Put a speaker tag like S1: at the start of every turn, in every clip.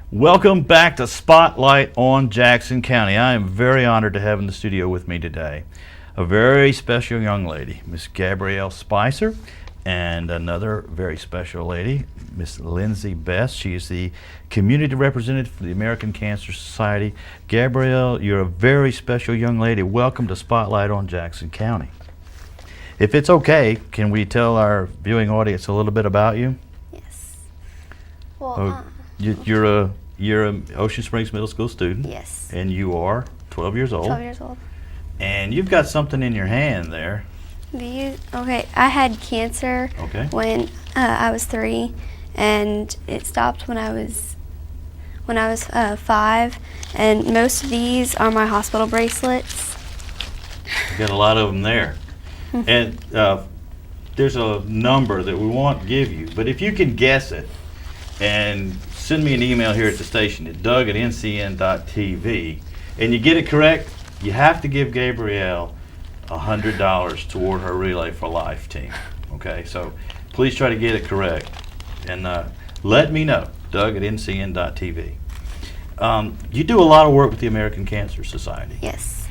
S1: Welcome back to Spotlight on Jackson County. I am very honored to have in the studio with me today a very special young lady, Miss Gabrielle Spicer, and another very special lady, Miss Lindsay Best. She is the community representative for the American Cancer Society. Gabrielle, you're a very special young lady. Welcome to Spotlight on Jackson County. If it's okay, can we tell our viewing audience a little bit about you?
S2: Yes. Well,
S1: You're a Ocean Springs Middle School student.
S2: Yes.
S1: And you are 12 years old.
S2: 12 years old.
S1: And you've got something in your hand there.
S2: Okay, I had cancer when I was 3, and it stopped when I was 5. And most of these are my hospital bracelets.
S1: You got a lot of them there. And there's a number that we won't give you, but if you can guess it, and send me an email here at the station at doug@ncn.tv, and you get it correct, you have to give Gabrielle $100 toward her Relay for Life team. Okay, so please try to get it correct, and let me know, doug@ncn.tv. You do a lot of work with the American Cancer Society.
S2: Yes.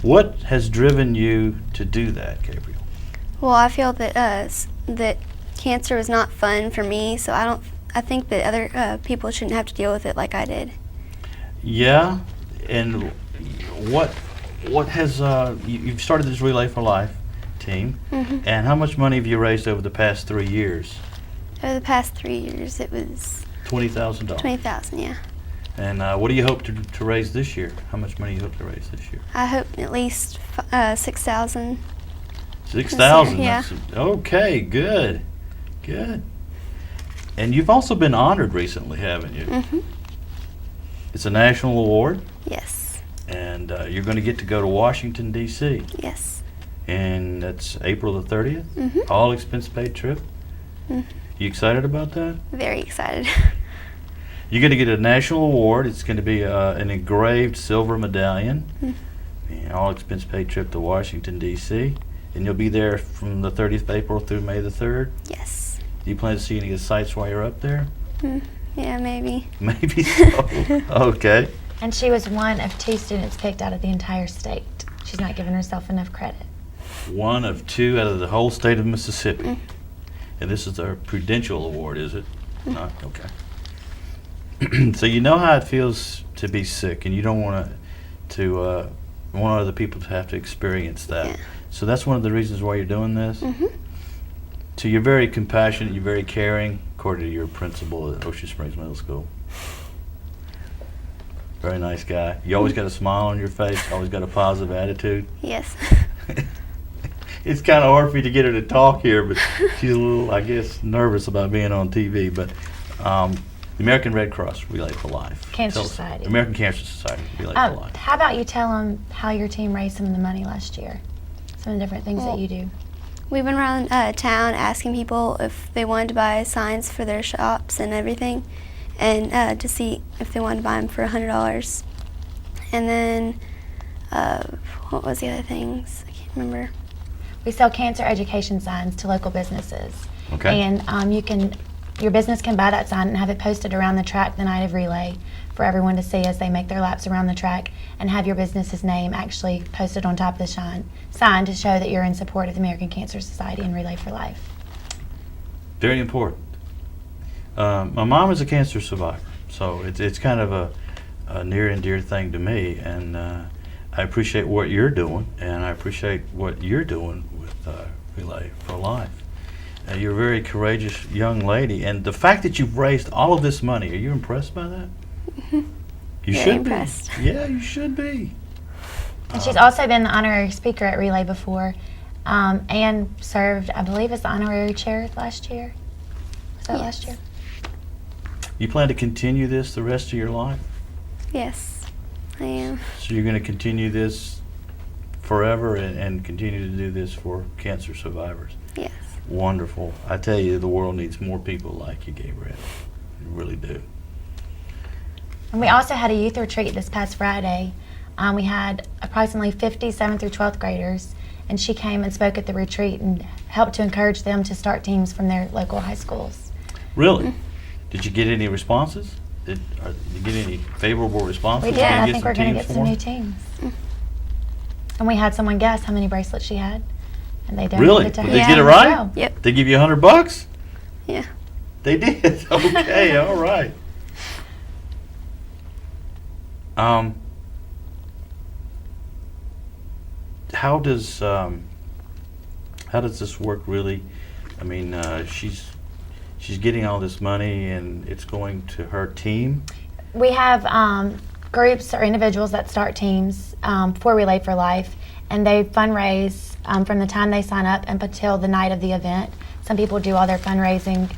S1: What has driven you to do that, Gabrielle?
S2: Well, I feel that that cancer was not fun for me, so I think that other people shouldn't have to deal with it like I did.
S1: Yeah, and what has you've started this Relay for Life team, and how much money have you raised over the past 3 years?
S2: Over the past 3 years, it was
S1: $20,000.
S2: $20,000, yeah.
S1: And what do you hope to raise this year? How much money do you hope to raise this year?
S2: I hope at least $6,000.
S1: 6,000.
S2: Yeah.
S1: Okay. Good. And you've also been honored recently, haven't you? It's a national award.
S2: Yes.
S1: And you're going to get to go to Washington, D.C.
S2: Yes.
S1: And that's April the 30th? All expense paid trip? You excited about that?
S2: Very excited.
S1: You're going to get a national award. It's going to be an engraved silver medallion. And all expense paid trip to Washington, D.C. And you'll be there from the 30th of April through May the 3rd?
S2: Yes.
S1: Do you plan to see any of the sites while you're up there?
S2: Yeah, maybe.
S1: Maybe so. Okay.
S3: And she was one of 2 students picked out of the entire state. She's not giving herself enough credit.
S1: One of 2 out of the whole state of Mississippi. And this is our Prudential Award, is it? Not? Okay. So you know how it feels to be sick, and you don't want other people to have to experience that.
S2: Yeah.
S1: So that's one of the reasons why you're doing this? So you're very compassionate, you're very caring, according to your principal at Ocean Springs Middle School. Very nice guy. You always got a smile on your face, always got a positive attitude.
S2: Yes.
S1: It's kind of hard for you to get her to talk here, but she's a little, I guess, nervous about being on TV. But the American Red Cross Relay for Life.
S3: Cancer Society.
S1: American Cancer Society Relay for Life.
S3: How about you tell them how your team raised some of the money last year? Some of the different things that you do.
S2: We've been around town asking people if they wanted to buy signs for their shops and everything, and to see if they wanted to buy them for $100. And then, what was the other things? I can't remember.
S3: We sell cancer education signs to local businesses.
S1: Okay.
S3: And your business can buy that sign and have it posted around the track the night of relay for everyone to see as they make their laps around the track, and have your business's name actually posted on top of the sign to show that you're in support of the American Cancer Society and Relay for Life.
S1: Very important. My mom is a cancer survivor, so it's kind of a near and dear thing to me, and I appreciate what you're doing, and I appreciate what you're doing with Relay for Life. You're a very courageous young lady, and the fact that you've raised all of this money, are you impressed by that? You
S2: Very
S1: should
S2: impressed.
S1: be. Yeah, you should be.
S3: And she's also been the honorary speaker at Relay before, and served, I believe, as the honorary chair last year. Was that last year?
S1: You plan to continue this the rest of your life?
S2: Yes, I am.
S1: So you're going to continue this forever and continue to do this for cancer survivors?
S2: Yes.
S1: Wonderful. I tell you, the world needs more people like you, Gabrielle. You really do.
S3: And we also had a youth retreat this past Friday. We had approximately 50 7th through 12th graders, and she came and spoke at the retreat and helped to encourage them to start teams from their local high schools.
S1: Really? Did you get any responses? Did you get any favorable responses?
S3: We did.
S1: Did you
S3: I
S1: get
S3: think
S1: some
S3: we're going to
S1: teams
S3: get some new
S1: formed?
S3: teams. And we had someone guess how many bracelets she had, and they donated
S1: Really?
S3: to
S1: Did
S3: her.
S1: they get it
S3: as
S1: right?
S3: well.
S2: Yep.
S1: They give you $100?
S2: Yeah.
S1: They did. Okay, all right. How does this work really? I mean, she's getting all this money and it's going to her team.
S3: We have groups or individuals that start teams for Relay for Life, and they fundraise from the time they sign up up until the night of the event. Some people do all their fundraising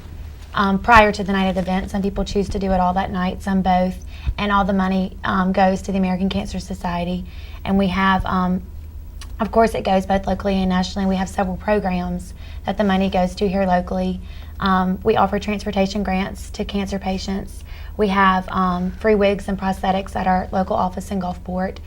S3: prior to the night of the event. Some people choose to do it all that night, some both. And all the money goes to the American Cancer Society. And we have, of course, it goes both locally and nationally. We have several programs that the money goes to here locally. We offer transportation grants to cancer patients. We have free wigs and prosthetics at our local office in Gulfport.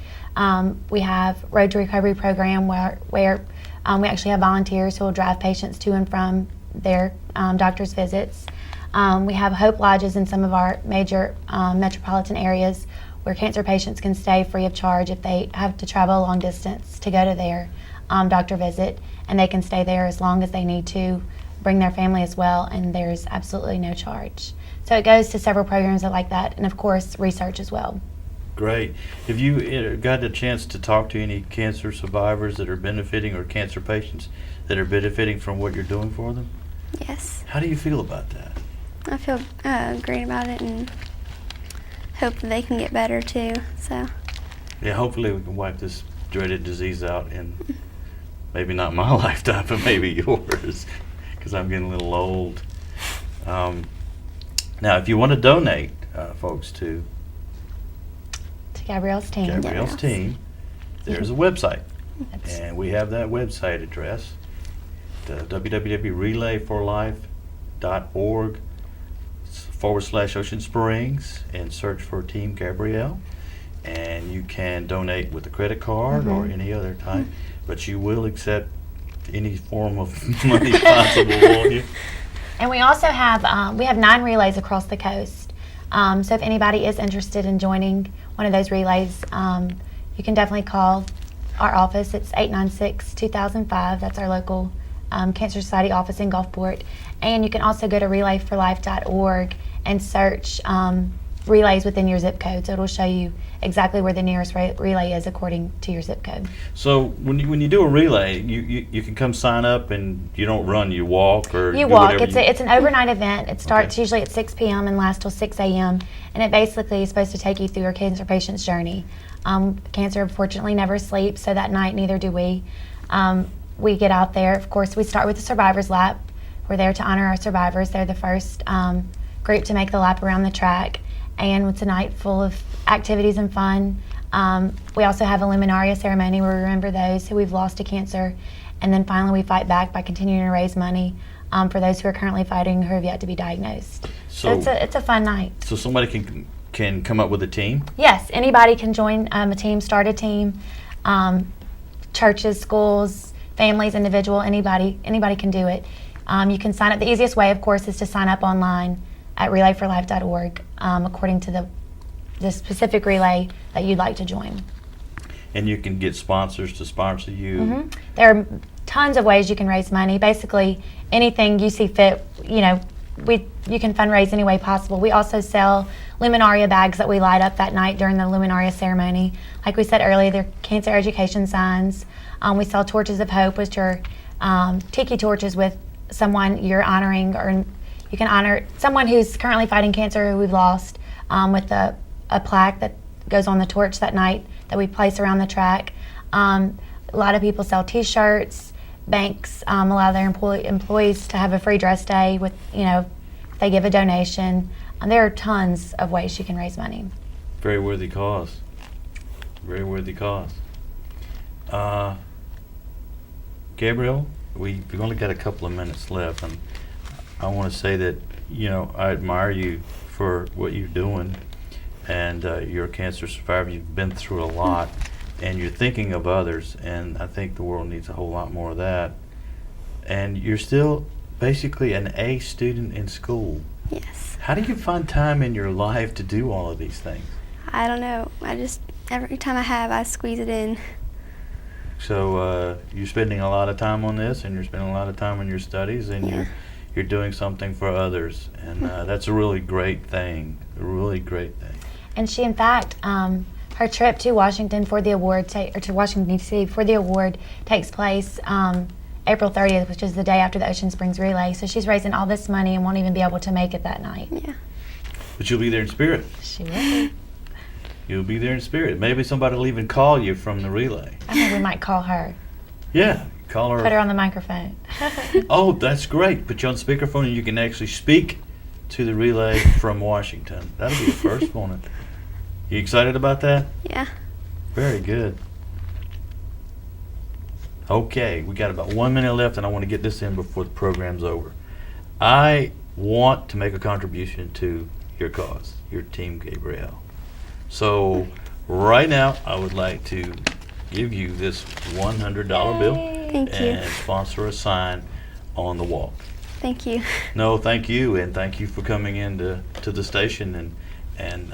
S3: We have Road to Recovery program where we actually have volunteers who will drive patients to and from their doctor's visits. We have Hope Lodges in some of our major metropolitan areas where cancer patients can stay free of charge if they have to travel a long distance to go to their doctor visit, and they can stay there as long as they need to, bring their family as well, and there's absolutely no charge. So it goes to several programs like that, and of course research as well.
S1: Great. Have you got a chance to talk to any cancer survivors that are benefiting, or cancer patients that are benefiting from what you're doing for them?
S2: Yes.
S1: How do you feel about that?
S2: I feel great about it and hope that they can get better too. So.
S1: Yeah, hopefully we can wipe this dreaded disease out in maybe not my lifetime, but maybe yours, because I'm getting a little old. Now, if you want to donate, folks, to
S3: Gabrielle's team.
S1: Gabrielle's team, there's a website, and we have that website address, www.relayforlife.org/Ocean Springs, and search for Team Gabrielle. And you can donate with a credit card or any other type, but you will accept any form of money possible, won't you?
S3: And we also have 9 relays across the coast. So if anybody is interested in joining one of those relays, you can definitely call our office. It's 896-2005. That's our local Cancer Society office in Gulfport. And you can also go to relayforlife.org and search relays within your zip code. So it'll show you exactly where the nearest relay is according to your zip code.
S1: So when you do a relay, you can come sign up, and you don't run, you walk, or
S3: You
S1: do
S3: walk.
S1: whatever
S3: It's an overnight event. It starts
S1: Okay.
S3: usually at 6 p.m. and lasts till 6 a.m. And it basically is supposed to take you through a cancer patient's journey. Cancer, unfortunately, never sleeps, so that night neither do we. We get out there. Of course, we start with the survivors lap. We're there to honor our survivors. They're the first group to make the lap around the track. And it's a night full of activities and fun. We also have a luminaria ceremony where we remember those who we've lost to cancer. And then finally we fight back by continuing to raise money for those who are currently fighting who have yet to be diagnosed. So it's a fun night.
S1: So somebody can come up with a team?
S3: Yes, anybody can join a team, start a team. Churches, schools, families, individual, anybody can do it. You can sign up. The easiest way, of course, is to sign up online at relayforlife.org according to the specific relay that you'd like to join.
S1: And you can get sponsors to sponsor you.
S3: There are tons of ways you can raise money. Basically, anything you see fit, you can fundraise any way possible. We also sell luminaria bags that we light up that night during the luminaria ceremony. Like we said earlier, they're cancer education signs. We sell torches of hope, which are tiki torches with someone you're honoring, or you can honor someone who's currently fighting cancer who we've lost with a plaque that goes on the torch that night that we place around the track. A lot of people sell T-shirts. Banks allow their employees to have a free dress day with, if they give a donation. There are tons of ways you can raise money.
S1: Very worthy cause. Very worthy cause. Gabrielle, we've only got a couple of minutes left, and I want to say that, I admire you for what you're doing, and you're a cancer survivor. You've been through a lot, and you're thinking of others, and I think the world needs a whole lot more of that. And you're still basically an A student in school.
S2: Yes.
S1: How do you find time in your life to do all of these things?
S2: I don't know. Every time I have, I squeeze it in.
S1: So you're spending a lot of time on this, and you're spending a lot of time on your studies, and
S2: Yeah.
S1: you're doing something for others, and that's a really great thing. A really great thing.
S3: And she, in fact, her trip to Washington for the award, to Washington D.C. for the award takes place April 30th, which is the day after the Ocean Springs Relay. So she's raising all this money and won't even be able to make it that night.
S2: Yeah.
S1: But you'll be there in spirit.
S3: She will be.
S1: You'll be there in spirit. Maybe somebody will even call you from the relay.
S3: I think we might call her.
S1: Yeah, call her.
S3: Put her on the microphone.
S1: Oh, that's great. Put you on speakerphone, and you can actually speak to the relay from Washington. That'll be the first one. You excited about that?
S2: Yeah.
S1: Very good. Okay, we got about 1 minute left, and I want to get this in before the program's over. I want to make a contribution to your cause, your team, Gabrielle. So right now, I would like to give you this $100 bill
S2: Thank you.
S1: and sponsor a sign on the wall.
S2: Thank you.
S1: No, thank you, and thank you for coming in to the station, and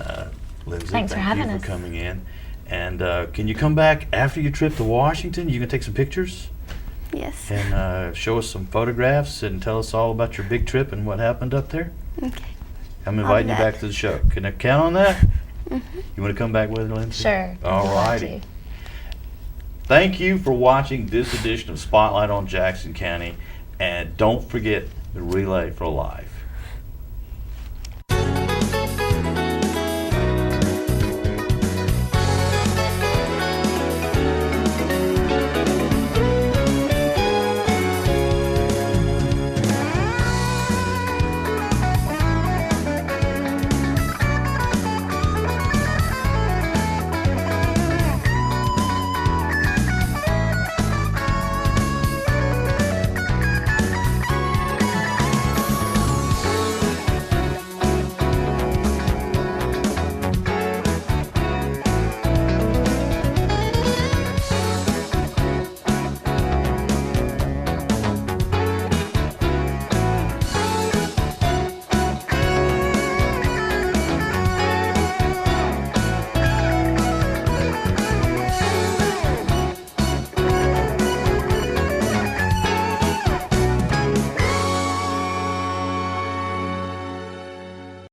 S1: Lindsay,
S3: Thanks for
S1: thank
S3: having
S1: you
S3: us.
S1: for coming in. And can you come back after your trip to Washington? You can take some pictures
S2: Yes.
S1: and show us some photographs and tell us all about your big trip and what happened up there.
S2: Okay.
S1: I'm inviting you
S2: that.
S1: back to the show. Can I count on that?
S2: Mm-hmm.
S1: You want to come back with her, Lindsay?
S3: Sure.
S1: All
S3: I'd be glad
S1: righty.
S3: to.
S1: Thank you for watching this edition of Spotlight on Jackson County, and don't forget the Relay for Life.